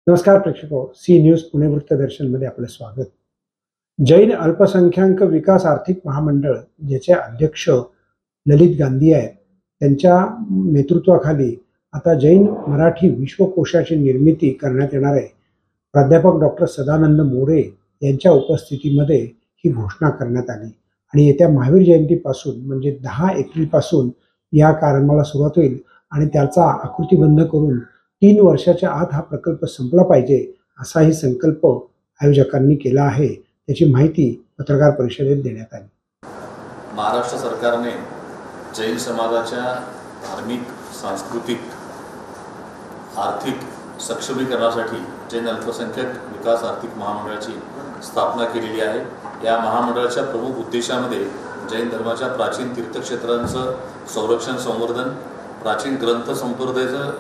नमस्कार प्रेक्षको, C news Pune वृत्तदर्शन मध्ये आपलं स्वागत। जैन अल्पसंख्याक विकास आर्थिक महामंडळ ज्याचे अध्यक्ष ललित गांधी आहेत, त्यांच्या नेतृत्वाखाली आता जैन मराठी विश्वकोशाची निर्मिती करण्यात येणार आहे। प्राध्यापक डॉक्टर सदानंद मोरे यांच्या उपस्थितीमध्ये ही घोषणा करण्यात आली आणि येत्या महावीर जयंतीपासून म्हणजे 10 एप्रिल पासून या कार्यक्रमाला सुरुवात होईल आणि त्याचा आकृतीबंध करून 3 वर्षाच्या आत हा प्रकल्प संपला पाहिजे असाही संकल्प आयोजकांनी केला आहे। त्याची माहिती पत्रकार परिषदेत देण्यात आली। महाराष्ट्र सरकारने जैन समाजाच्या धार्मिक, सांस्कृतिक, आर्थिक सक्षमीकरणासाठी जैन अल्पसंख्याक विकास आर्थिक महामंडळाची स्थापना केलेली आहे। या महामंडळाच्या प्रमुख उद्देशामध्ये जैन धर्माच्या प्राचीन तीर्थक्षेत्रांचं संरक्षण, संवर्धन, प्राचीन ग्रंथ संपदेचं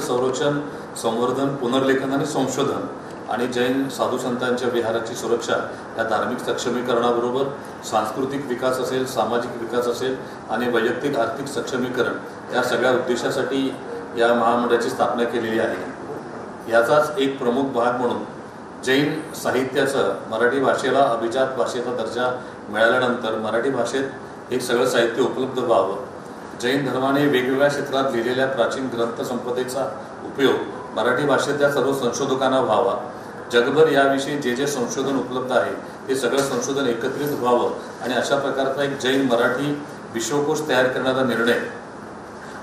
संरक्षण, संवर्धन, पुनर्लेखन आणि संशोधन आणि जैन साधू संतांच्या विहाराची सुरक्षा या धार्मिक सक्षमीकरणाबरोबर सांस्कृतिक विकास असेल, सामाजिक विकास असेल आणि वैयक्तिक आर्थिक सक्षमीकरण या सगळ्या उद्देशासाठी या महामंडळाची स्थापना केलेली आहे। याचाच एक प्रमुख भाग म्हणून जैन साहित्याचं मराठी भाषेला अभिजात भाषेचा दर्जा मिळाल्यानंतर मराठी भाषेत हे सगळं साहित्य उपलब्ध व्हावं, जैन धर्माने वेगवेगळ्या क्षेत्रात लिहिलेल्या प्राचीन ग्रंथ संपदेचा उपयोग मराठी भाषेतल्या सर्व संशोधकांना व्हावा, जगभर याविषयी जे संशोधन उपलब्ध आहे ते सगळं संशोधन एकत्रित व्हावं आणि अशा प्रकारचा एक जैन मराठी विश्वकोश तयार करण्याचा निर्णय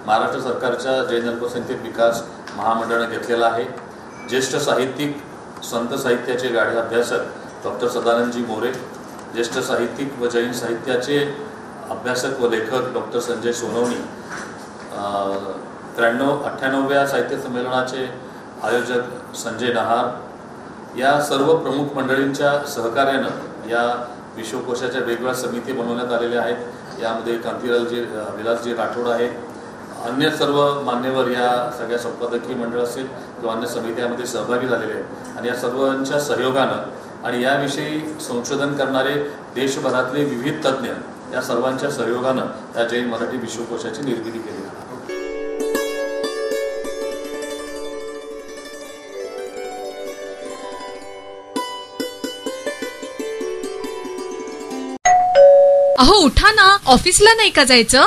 महाराष्ट्र सरकारच्या जैन अल्पसंख्याक विकास महामंडळाने घेतलेला आहे। ज्येष्ठ साहित्यिक, संत साहित्याचे गाढे अभ्यासक डॉक्टर सदानंदजी मोरे, ज्येष्ठ साहित्यिक व जैन साहित्याचे अभ्यासक व लेखक डॉक्टर संजय सोनवणी, 98व्या साहित्य संमेलनाचे आयोजक संजय नहार, या सर्व प्रमुख मंडळींच्या सहकार्यानं या विश्वकोशाच्या वेगवेगळ्या समिती बनवण्यात आलेल्या आहेत। यामध्ये कांतीलालजी विलासजी राठोड आहेत, अन्य सर्व मान्यवर या सगळ्या संपादकीय मंडळ असेल किंवा अन्य समित्यामध्ये सहभागी झालेले आहेत आणि या सर्वांच्या सहयोगानं आणि याविषयी संशोधन करणारे देशभरातले विविध तज्ज्ञ या सर्वांच्या सहयोगानं या जैन मराठी विश्वकोशाची निर्मिती केली आहे। अहो उठा ना, ऑफिसला नाही का जायचं?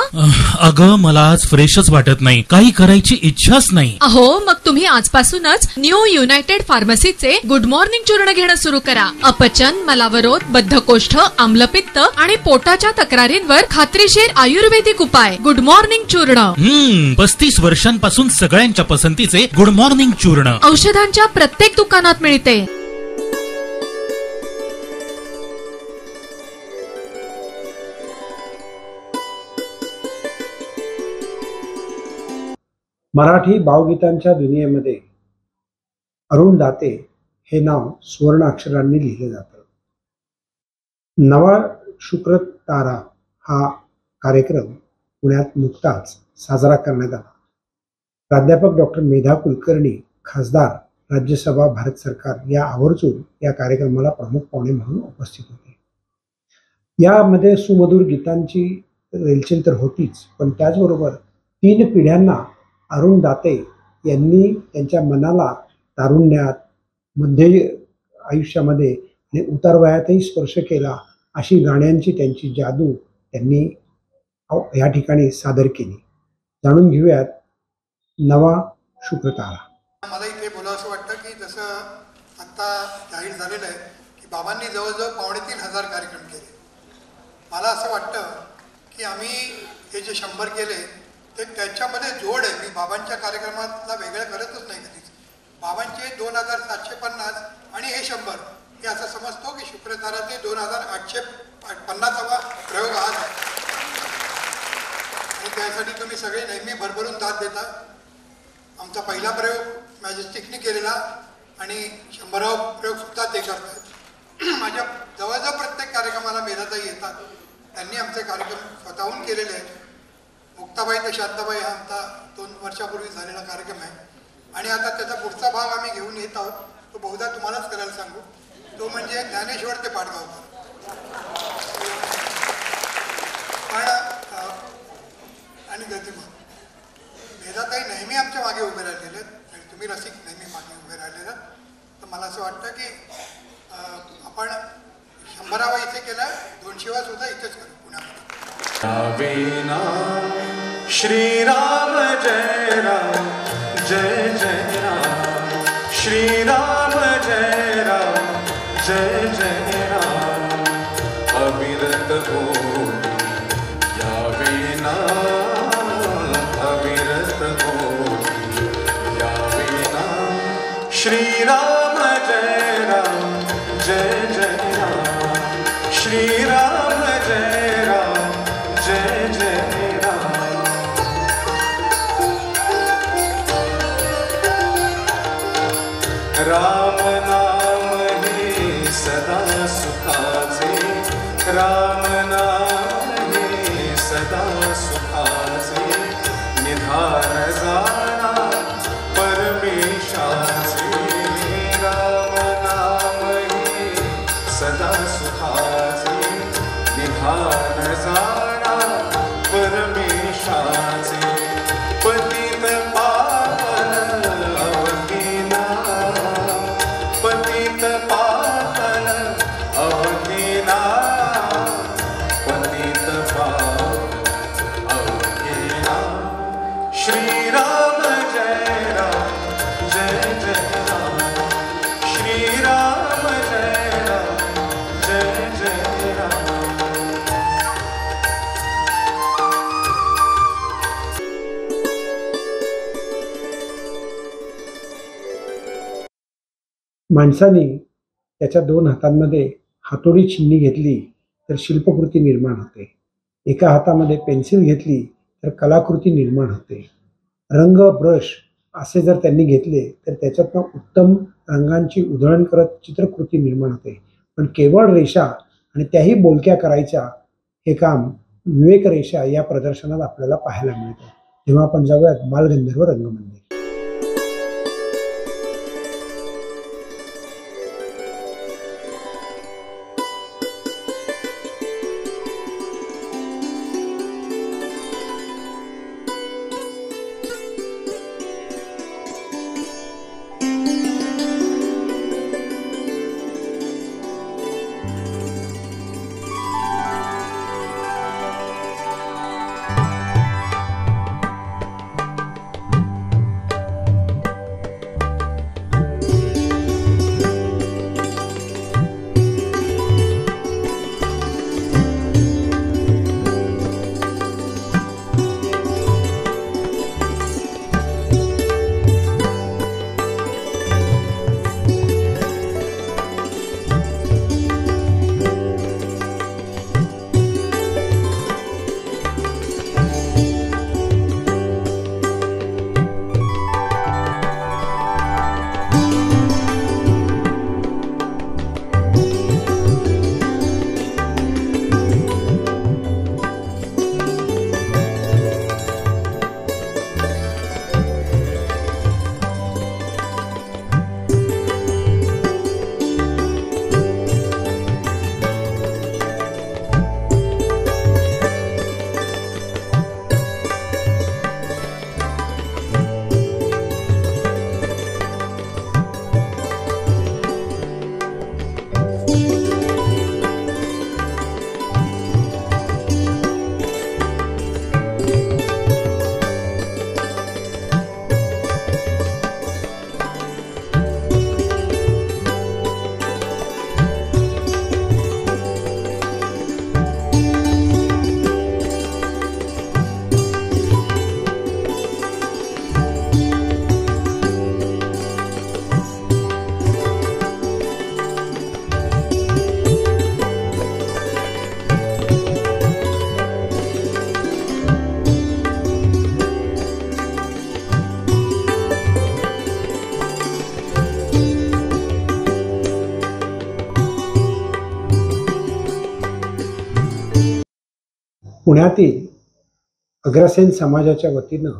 अगं मला आज फ्रेशच वाटत नाही, काही करायची इच्छाच नाही। अहो मग तुम्ही आजपासूनच न्यू युनायटेड फार्मसीचे गुड मॉर्निंग चूर्ण घेणं सुरू करा। अपचन, मलावरोध, बद्धकोष्ठ, आम्लपित्त आणि पोटाच्या तक्रारींवर खात्रीशीर आयुर्वेदिक उपाय गुड मॉर्निंग चूर्ण। 35 वर्षांपासून सगळ्यांच्या पसंतीचे गुड मॉर्निंग चूर्ण औषधांच्या प्रत्येक दुकानात मिळते। मराठी भावगीतांच्या दुनियेमध्ये अरुण दाते हे नाव सुवर्ण अक्षरांनी लिहिले जातं। नवा शुक्र तारा हा कार्यक्रम पुण्यात नुकताच साजरा करण्यात आला। प्राध्यापक डॉक्टर मेधा कुलकर्णी, खासदार, राज्यसभा, भारत सरकार या आवर्जून या कार्यक्रमाला प्रमुख पाहुणे म्हणून उपस्थित होते। यामध्ये सुमधुर गीतांची रेलचेल तर होतीच, पण त्याचबरोबर 3 पिढ्यांना अरुण दाते यांनी त्यांच्या मनाला तारुण्यात, मध्य आयुष्यामध्ये आणि उतारवयातही स्पर्श केला अशी गाण्यांची त्यांची जादू त्यांनी या ठिकाणी सादर केली। जाणून घेऊयात नवा शुक्र तारा। मला इथे बोलावंसं वाटतं की जसं आता जाहीर झालेलं आहे की बाबांनी जवळजवळ 3,500 कार्यक्रम केले। मला असं वाटतं की आम्ही हे जे 100 केले ते त्याच्यामध्ये जोड आहे। मी बाबांच्या कार्यक्रमातला वेगळं करतच नाही कधीच। बाबांचे 2,750 आणि हे 100 हे असं समजतो की शुक्रताराचे 2,850वा प्रयोग आज आहे आणि त्यासाठी तुम्ही सगळे नेहमी भरभरून दाद देता। आमचा पहिला प्रयोग मॅजेस्टिकने केलेला आणि 100वा प्रयोग सुद्धा ते करतात। माझ्या जवळजवळ प्रत्येक कार्यक्रमाला मेधाताई येतात, त्यांनी आमचे कार्यक्रम स्वतःहून केलेले आहेत। मुक्ताबाई ते शांताबाई हा आमचा 2 वर्षापूर्वी झालेला कार्यक्रम आहे आणि आता त्याचा पुढचा भाग आम्ही घेऊन येत आहोत। तो बहुधा तुम्हालाच करायला सांगू, तो म्हणजे ज्ञानेश्वर ते पाडगावकर। पण आणि गतिमान मेधाताई नेहमी आमच्या मागे उभे राहिलेले आहेत आणि तुम्ही रसिक नेहमी मागे उभे मला असं वाटतं की आपण 100वा इथे केला, 200वा सुद्धा इथेच करू पुण्यामध्ये. रावेना श्रीराम जय राम जय जय राम, श्रीराम जय राम जय जय राम, अविरत होती यावेना, अविरत होती यावेना, श्रीराम जय राम जय जय राम, श्रीराम जय राम जय जय राम. राम नाम हे सदा सुखाचे, राम नाम हे सदा सुखाचे, निधान जाणा परमेशाचे, राम नाम हे सदा सुखाचे, निधान जाणा परमेशाचे, पतित पावन अवतीना, पतित पावन अवतीना, पतित पावन अवतीना, श्रीराम जय राम जय जय राम, श्रीराम जय राम जय जय राम. माणसाने त्याच्या 2 हातांमध्ये हातोडी छिन्नी घेतली तर शिल्पकृती निर्माण होते, एका हातामध्ये पेन्सिल घेतली तर कलाकृती निर्माण होते. रंग ब्रश असे जर त्यांनी घेतले तर त्याच्यातनं उत्तम रंगांची उधळण करत चित्रकृती निर्माण होते. पण केवळ रेषा आणि त्याही बोलक्या करायच्या हे काम विवेक रेषा या प्रदर्शनात आपल्याला पाहायला मिळतं. तेव्हा आपण जाऊयात बालगंधर्व रंगमंदिर. पुण्यातील अग्रसेन समाजाच्या वतीनं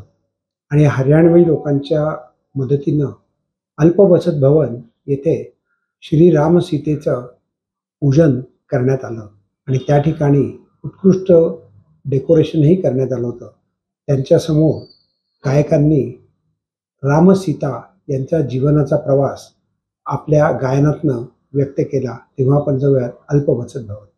आणि हरियाणवी लोकांच्या मदतीनं अल्पबचत भवन येथे श्रीराम सीतेचं पूजन करण्यात आलं आणि त्या ठिकाणी उत्कृष्ट डेकोरेशनही करण्यात आलं होतं. त्यांच्यासमोर गायकांनी राम सीता यांचा जीवनाचा प्रवास आपल्या गायनातनं व्यक्त केला तेव्हा आपण जाऊयात अल्पवचन भवत.